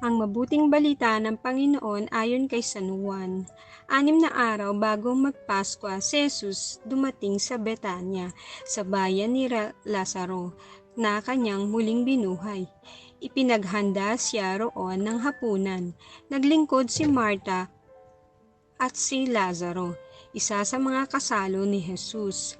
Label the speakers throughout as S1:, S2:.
S1: Ang mabuting balita ng Panginoon ayon kay San Juan. 6 na araw bago magpaskwa, si Jesus dumating sa Betanya, sa bayan ni Lazaro, na kanyang muling binuhay. Ipinaghanda siya roon ng hapunan. Naglingkod si Marta at si Lazaro, isa sa mga kasalo ni Jesus.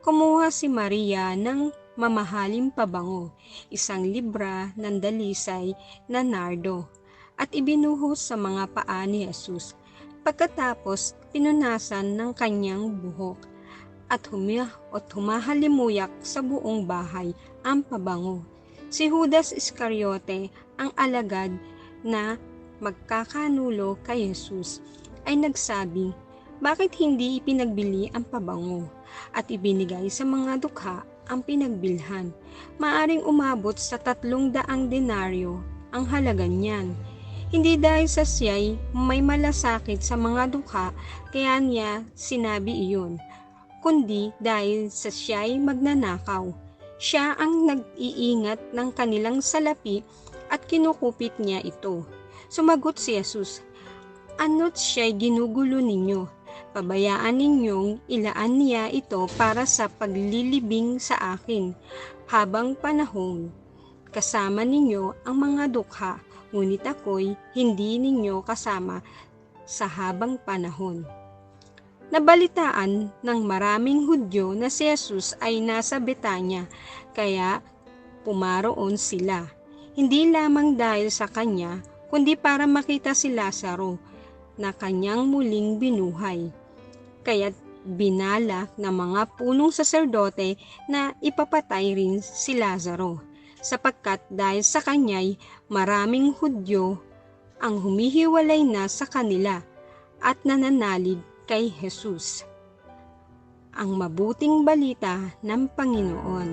S1: Kumuha si Maria ng mamahaling pabango, isang libra ng dalisay na nardo, at ibinuhos sa mga paa ni Jesus. Pagkatapos, pinunasan ng kanyang buhok at humahalimuyak sa buong bahay ang pabango. Si Judas Iscariote, ang alagad na magkakanulo kay Jesus, ay nagsabi, "Bakit hindi ipinagbili ang pabango at ibinigay sa mga dukha ang pinagbilhan? Maaring umabot sa 300 denaryo ang halaga niyan." Hindi dahil sa siya'y may malasakit sa mga dukha kaya niya sinabi iyon, kundi dahil sa siya'y magnanakaw. Siya ang nag-iingat ng kanilang salapi at kinukupit niya ito. Sumagot si Jesus, "Ano't siya'y ginugulo ninyo? Pabayaan ninyong ilaan niya ito para sa paglilibing sa akin habang panahon. Kasama ninyo ang mga dukha, ngunit ako'y hindi ninyo kasama sa habang panahon." Nabalitaan ng maraming Hudyo na si Jesus ay nasa Betanya, kaya pumaroon sila. Hindi lamang dahil sa kanya, kundi para makita si Lazaro na kanyang muling binuhay. Kaya't binalak ng mga punong saserdote na ipapatay rin si Lazaro, sapagkat dahil sa kanya'y maraming Hudyo ang humihiwalay na sa kanila at nananalig kay Jesus. Ang mabuting balita ng Panginoon.